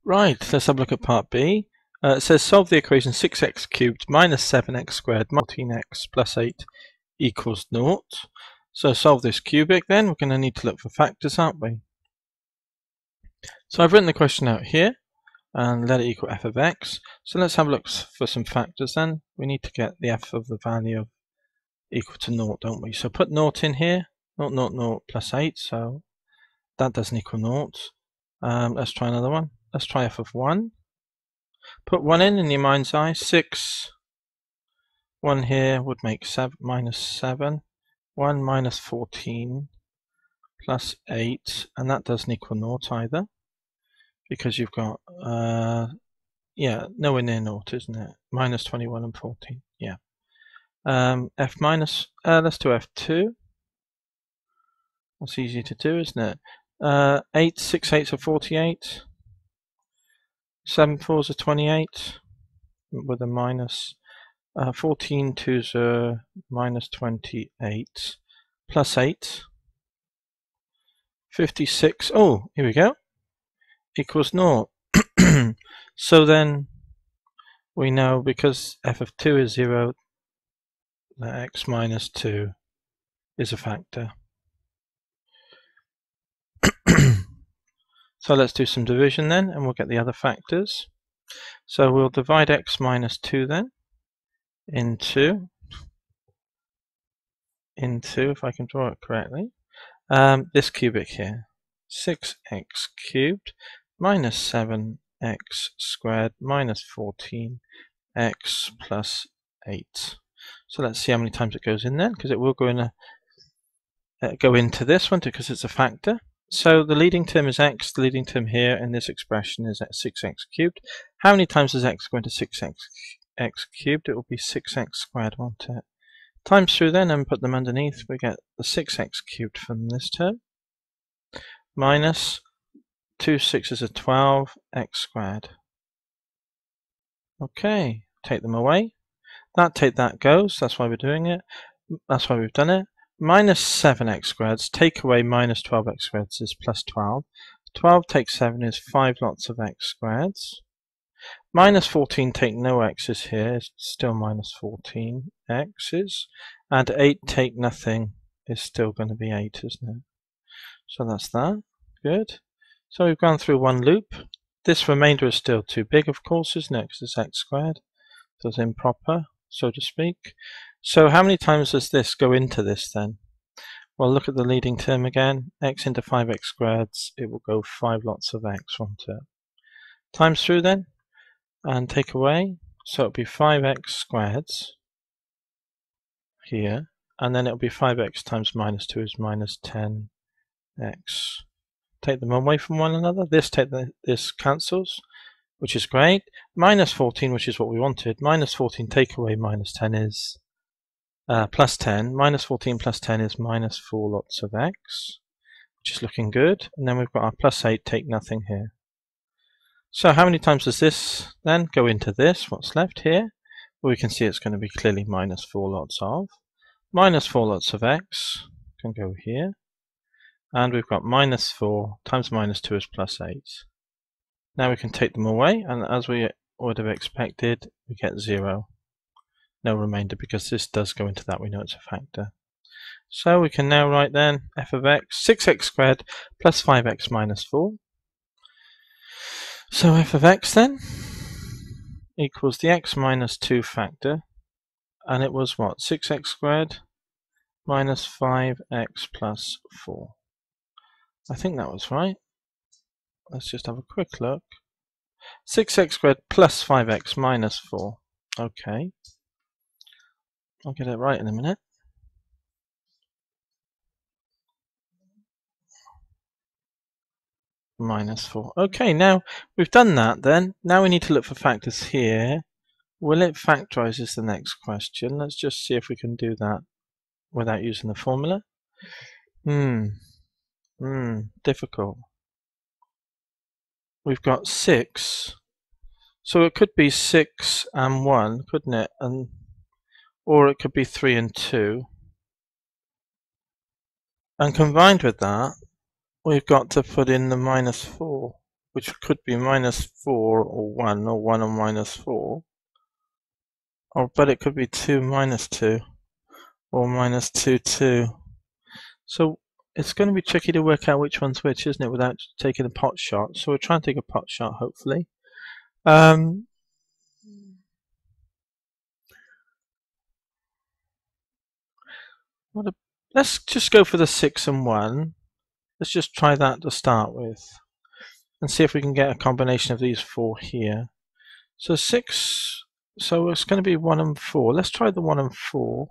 Right, let's have a look at part B. It says solve the equation 6x cubed minus 7x squared minus 14x plus 8 equals 0. So solve this cubic then. We're going to need to look for factors, aren't we? So I've written the question out here and let it equal f of x. So let's have a look for some factors then. We need to get the f of the value of equal to 0, don't we? So put 0 in here, 0, 0, 0 plus 8, so that doesn't equal 0. Let's try another one. Let's try f of 1. Put 1 in your mind's eye. 6. 1 here would make 7 minus 7. 1 minus 14 plus 8. And that doesn't equal 0 either. Because you've got, nowhere near 0, isn't it? Minus 21 and 14. Yeah. F minus, let's do F2. That's easy to do, isn't it? 8, 6 8s are 48. 7 4s are 28 with a minus. 14 2s are minus 28 plus 8. 56. Oh, here we go. Equals 0. So then we know because f of 2 is 0, that x minus 2 is a factor. So let's do some division then, and we'll get the other factors. So we'll divide x minus 2 then into, if I can draw it correctly, this cubic here. 6x cubed minus 7x squared minus 14x plus 8. So let's see how many times it goes in there, because it will go in go into this one because it's a factor. So the leading term is x, the leading term here in this expression is at 6x cubed. How many times does x go into 6x cubed? It will be 6x squared, won't it? Times through then and put them underneath, we get the 6x cubed from this term. Minus 2 6s are 12, x squared. Okay, take them away. That goes, that's why we're doing it. That's why we've done it. Minus 7x squareds, take away minus 12x squareds is plus 12. 12 take 7 is 5 lots of x squareds. Minus 14 take no x's here, is still minus 14 x's. And 8 take nothing is still going to be 8, isn't it? So that's that. Good. So we've gone through one loop. This remainder is still too big, of course, isn't it? Because it's x squared. So it's improper, so to speak. So how many times does this go into this then? Well, look at the leading term again. X into 5x squareds, it will go 5 lots of x, won't it? Times through then, and take away. So it'll be 5x squareds here, and then it'll be 5x times minus 2 is minus 10x. Take them away from one another. This cancels, which is great. Minus 14, which is what we wanted. Minus 14 take away minus 10 is plus 10. Minus 14 plus 10 is minus 4 lots of x, which is looking good. And then we've got our plus 8 take nothing here. So how many times does this then go into this? What's left here? Well, we can see it's going to be clearly minus 4 lots of. Minus 4 lots of x can go here. And we've got minus 4 times minus 2 is plus 8. Now we can take them away, and as we would have expected, we get 0. No remainder, because this does go into that. We know it's a factor. So we can now write then f of x, 6x squared plus 5x minus 4. So f of x then equals the x minus 2 factor, and it was what? 6x squared minus 5x plus 4. I think that was right. Let's just have a quick look. 6x squared plus 5x minus 4. Okay. I'll get it right in a minute. Minus 4. Okay, now we've done that then. Now we need to look for factors here. Will it factorize is the next question. Let's just see if we can do that without using the formula. Difficult. We've got 6. So it could be 6 and 1, couldn't it? Or it could be 3 and 2. And combined with that, we've got to put in the minus 4, which could be -4 or 1 or 1 and -4. But it could be 2 minus 2 or -2, 2. So it's going to be tricky to work out which one's which, isn't it, without taking a pot shot. So we'll try and take a pot shot, hopefully. Let's just go for the 6 and 1. Let's just try that to start with and see if we can get a combination of these 4 here. So 6, so it's going to be 1 and 4. Let's try the 1 and 4.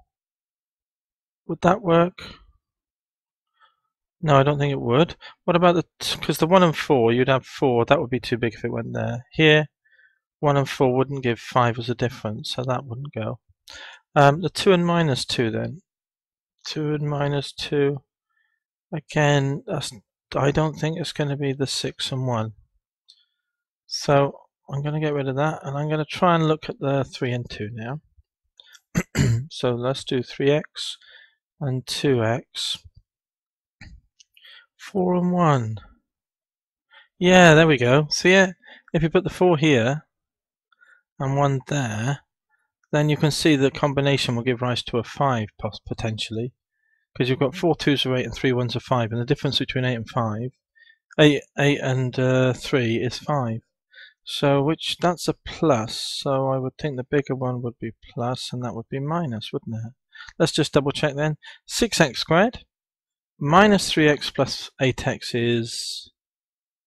Would that work? No, I don't think it would. What about because the 1 and 4, you'd have 4, that would be too big if it went there. Here, 1 and 4 wouldn't give 5 as a difference, so that wouldn't go. The 2 and -2 then. 2 and -2. Again, I don't think it's going to be the 6 and 1. So I'm going to get rid of that, and I'm going to try and look at the 3 and 2 now. So let's do 3x and 2x. 4 and 1. Yeah, there we go. See it? If you put the 4 here and 1 there, then you can see the combination will give rise to a 5 potentially. Because you've got 4 2s are 8 and 3 1s are 5, and the difference between 8 and 5, 8 and 3 is 5. So that's a plus, so I would think the bigger one would be plus and that would be minus, wouldn't it? Let's just double check then. 6x squared minus 3x plus 8x is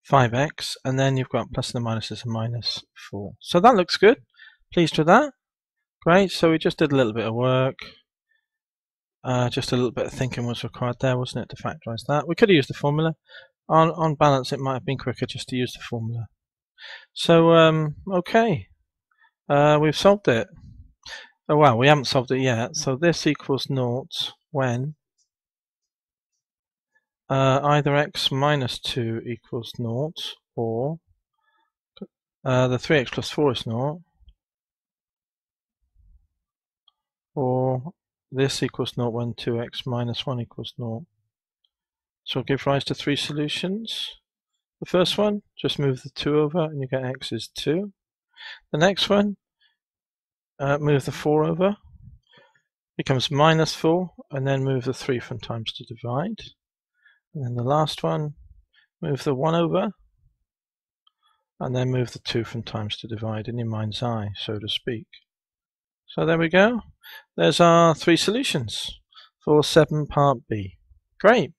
5x, and then you've got plus and the minus is a -4. So that looks good. Pleased with that. Great, so we just did a little bit of work. Just a little bit of thinking was required there, wasn't it, to factorize that. We could have used the formula. On balance, it might have been quicker just to use the formula. So, okay. We've solved it. Oh, well, we haven't solved it yet. So this equals 0 when either x minus 2 equals 0, or the 3x plus 4 is 0, or this equals 0 when 2x minus 1 equals 0. So we'll give rise to 3 solutions. The first one, just move the 2 over and you get x is 2. The next one, move the 4 over, becomes -4, and then move the 3 from times to divide. And then the last one, move the 1 over, and then move the 2 from times to divide in your mind's eye, so to speak. So there we go. There's our 3 solutions for 7 part B. Great.